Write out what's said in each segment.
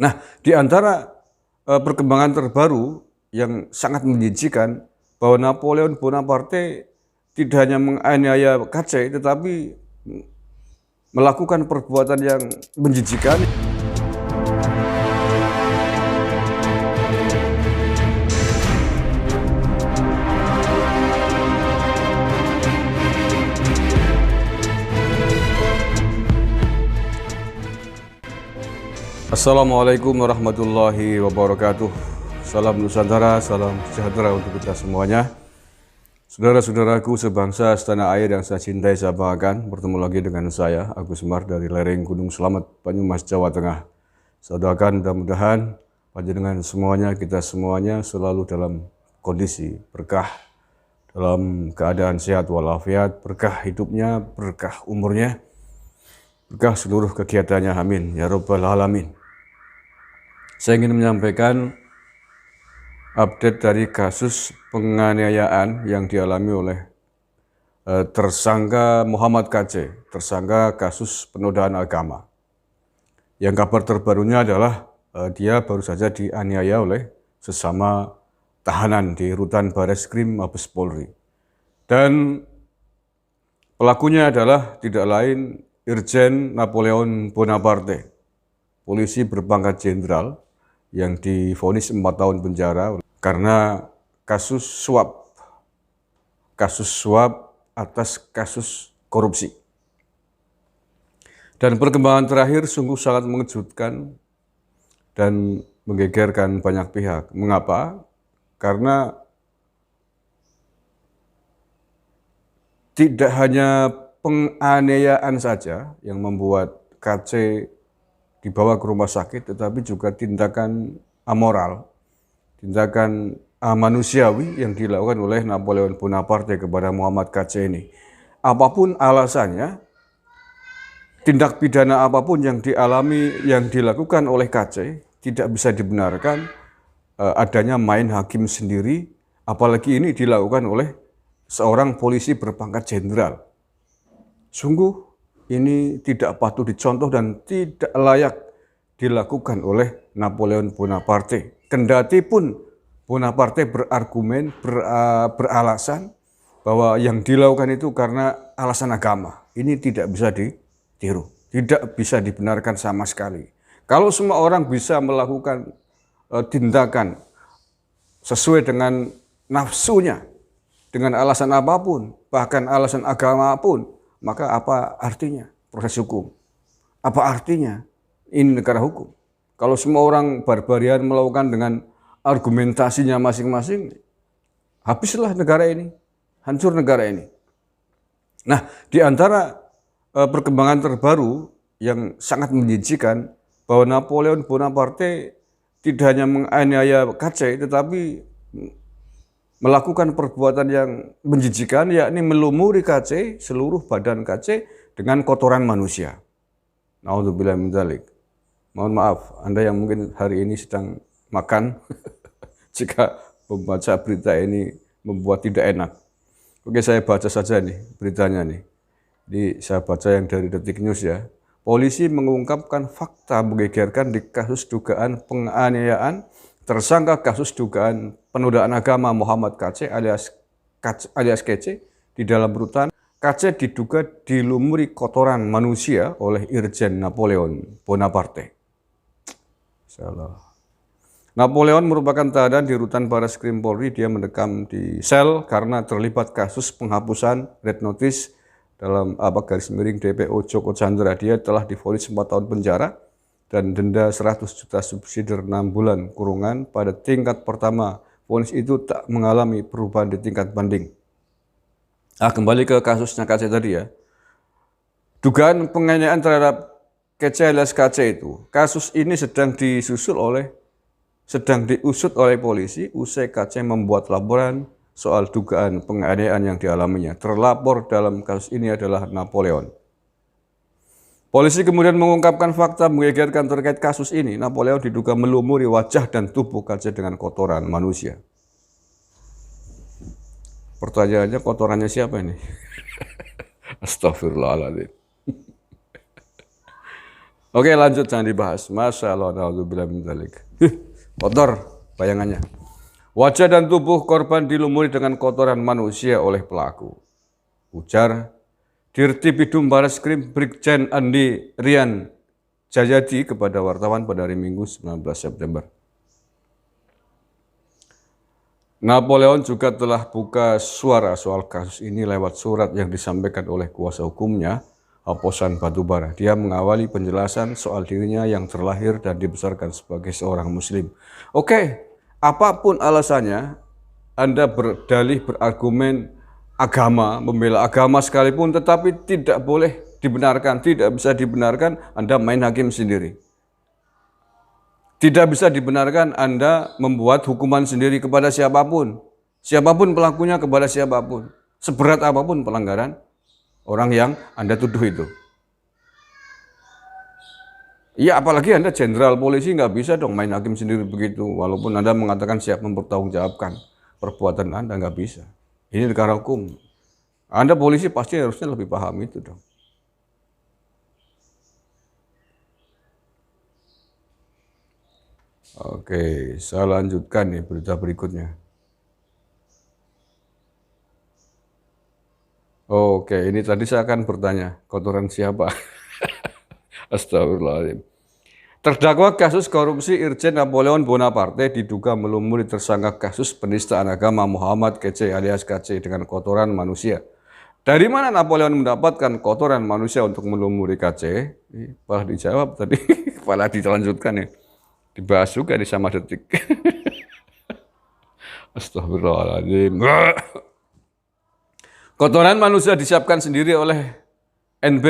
Nah, di antara perkembangan terbaru yang sangat menjijikan bahwa Napoleon Bonaparte tidak hanya menganiaya KC, tetapi melakukan perbuatan yang menjijikan. Assalamualaikum warahmatullahi wabarakatuh. Salam Nusantara, salam sejahtera untuk kita semuanya. Saudara-saudaraku sebangsa, setanah air yang saya cintai, saya banggakan. Bertemu lagi dengan saya, Agus Semar dari lereng Gunung Selamet, Banyumas, Jawa Tengah. Saya doakan mudah-mudahan panjenengan semuanya, kita semuanya selalu dalam kondisi berkah, dalam keadaan sehat walafiat, berkah hidupnya, berkah umurnya, berkah seluruh kegiatannya. Amin ya Rabbal Alamin. Saya ingin menyampaikan update dari kasus penganiayaan yang dialami oleh tersangka Muhammad KC, tersangka kasus penodaan agama. Yang kabar terbarunya adalah dia baru saja dianiaya oleh sesama tahanan di Rutan Bareskrim Mabes Polri. Dan pelakunya adalah tidak lain Irjen Napoleon Bonaparte, polisi berpangkat jenderal yang divonis 4 tahun penjara karena kasus suap atas kasus korupsi. Dan perkembangan terakhir sungguh sangat mengejutkan dan menggegerkan banyak pihak. Mengapa? Karena tidak hanya penganiayaan saja yang membuat KC dibawa ke rumah sakit, tetapi juga tindakan amoral, tindakan manusiawi yang dilakukan oleh Napoleon Bonaparte kepada Muhammad KC ini. Apapun alasannya, tindak pidana apapun yang dilakukan oleh KC tidak bisa dibenarkan adanya main hakim sendiri, apalagi ini dilakukan oleh seorang polisi berpangkat jenderal. Sungguh ini tidak patut dicontoh dan tidak layak dilakukan oleh Napoleon Bonaparte. Kendati pun Bonaparte berargumen, beralasan bahwa yang dilakukan itu karena alasan agama. Ini tidak bisa ditiru, tidak bisa dibenarkan sama sekali. Kalau semua orang bisa melakukan tindakan sesuai dengan nafsunya, dengan alasan apapun, bahkan alasan agama pun, maka apa artinya proses hukum? Apa artinya ini negara hukum? Kalau semua orang barbarian melakukan dengan argumentasinya masing-masing, habislah negara ini, hancur negara ini. Nah, di antara perkembangan terbaru yang sangat menjijikan bahwa Napoleon Bonaparte tidak hanya menganiaya KC, tetapi melakukan perbuatan yang menjijikan, yakni melumuri KC, seluruh badan KC dengan kotoran manusia. Naudzubillah min dzalik. Mohon maaf, Anda yang mungkin hari ini sedang makan, jika membaca berita ini membuat tidak enak. Oke, saya baca saja nih beritanya nih. Jadi saya baca yang dari Detik News ya. Polisi mengungkapkan fakta menggegerkan di kasus dugaan penganiayaan tersangka kasus dugaan penodaan agama Muhammad KC alias KC di dalam rutan. KC diduga dilumuri kotoran manusia oleh Irjen Napoleon Bonaparte. Salah. Napoleon merupakan tahanan di Rutan Bareskrim Polri. Dia mendekam di sel karena terlibat kasus penghapusan red notice dalam DPO Joko Chandra. Dia telah divonis 4 tahun penjara dan denda 100 juta subsidi 6 bulan kurungan. Pada tingkat pertama, vonis itu tak mengalami perubahan di tingkat banding. Kembali ke kasusnya KC tadi ya. Dugaan penganiayaan terhadap KC alias KC itu, kasus ini sedang diusut oleh polisi usai KC membuat laporan soal dugaan penganiayaan yang dialaminya. Terlapor dalam kasus ini adalah Napoleon. Polisi kemudian mengungkapkan fakta menggegerkan terkait kasus ini. Napoleon diduga melumuri wajah dan tubuh KC dengan kotoran manusia. Pertanyaannya, kotorannya siapa ini? Astagfirullahaladzim. Oke, lanjut, jangan dibahas. Masya Allah, na'udzubillah min dzalik. Kotor bayangannya. Wajah dan tubuh korban dilumuri dengan kotoran manusia oleh pelaku. Ujar Dirtipidum Bareskrim Brigjen Andi Rian Jayadi kepada wartawan pada hari Minggu 19 September. Napoleon juga telah buka suara soal kasus ini lewat surat yang disampaikan oleh kuasa hukumnya, Aposan Batubara. Dia mengawali penjelasan soal dirinya yang terlahir dan dibesarkan sebagai seorang muslim. Oke, apapun alasannya, Anda berdalih, berargumen agama, membela agama sekalipun, tetapi tidak boleh dibenarkan, tidak bisa dibenarkan Anda main hakim sendiri. Tidak bisa dibenarkan Anda membuat hukuman sendiri kepada siapapun. Siapapun pelakunya kepada siapapun. Seberat apapun pelanggaran orang yang Anda tuduh itu. Ya, apalagi Anda jenderal polisi, nggak bisa dong main hakim sendiri begitu. Walaupun Anda mengatakan siap mempertanggungjawabkan perbuatan Anda, nggak bisa. Ini negara hukum. Anda polisi pasti harusnya lebih paham itu dong. Oke, saya lanjutkan nih berita berikutnya. Oke, ini tadi saya akan bertanya, kotoran siapa? Astagfirullahaladzim. Terdakwa kasus korupsi Irjen Napoleon Bonaparte diduga melumuri tersangka kasus penistaan agama Muhammad Kc alias KC dengan kotoran manusia. Dari mana Napoleon mendapatkan kotoran manusia untuk melumuri KC? Malah dijawab tadi, malah dilanjutkan ya. Dibahas juga di Sama Detik. Astagfirullahaladzim. Kotoran manusia disiapkan sendiri oleh NB.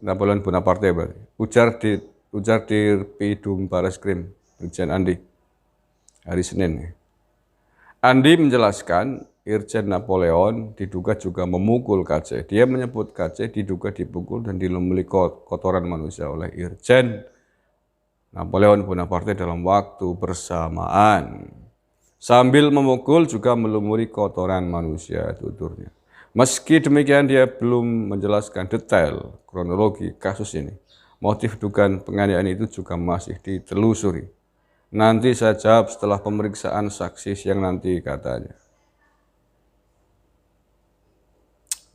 Napoleon Bonaparte berarti. Ujar Dirtipidum Bareskrim Brigjen Andi hari Senin. Andi menjelaskan Irjen Napoleon diduga juga memukul KC. Dia menyebut KC diduga dipukul dan dilumuri kotoran manusia oleh Irjen Napoleon Bonaparte dalam waktu bersamaan. Sambil memukul juga melumuri kotoran manusia, tuturnya. Meski demikian dia belum menjelaskan detail kronologi kasus ini. Motif dugaan penganiayaan itu juga masih ditelusuri. Nanti saya jawab setelah pemeriksaan saksi siang nanti, katanya.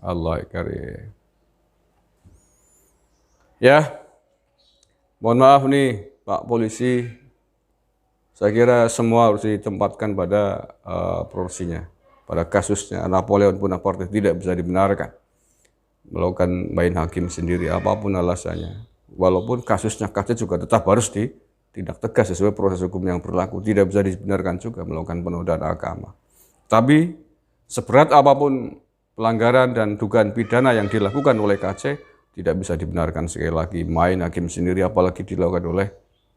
Allah karim. Ya, mohon maaf nih Pak Polisi. Saya kira semua harus ditempatkan pada porsinya. Pada kasusnya Napoleon Bonaparte tidak bisa dibenarkan melakukan main hakim sendiri apapun alasannya. Walaupun kasusnya KC juga tetap harus ditindak tegas sesuai proses hukum yang berlaku. Tidak bisa dibenarkan juga melakukan penodaan agama. Tapi seberat apapun pelanggaran dan dugaan pidana yang dilakukan oleh KC, tidak bisa dibenarkan sekali lagi main hakim sendiri, apalagi dilakukan oleh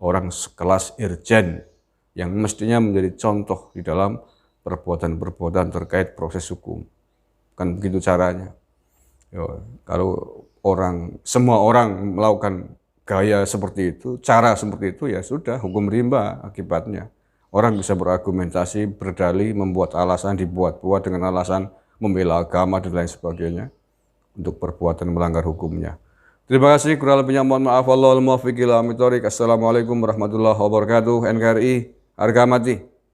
orang sekelas Irjen yang mestinya menjadi contoh di dalam perbuatan-perbuatan terkait proses hukum. Kan begitu caranya. Kalau semua orang melakukan gaya seperti itu, cara seperti itu, ya sudah, hukum rimba akibatnya. Orang bisa berargumentasi, berdalih, membuat alasan, dibuat-buat dengan alasan membela agama dan lain sebagainya untuk perbuatan melanggar hukumnya. Terima kasih, kurang lebihnya mohon maaf. Wallahul muwaffiq ila aqwamit thoriq. Assalamualaikum warahmatullahi wabarakatuh. NKRI harga mati.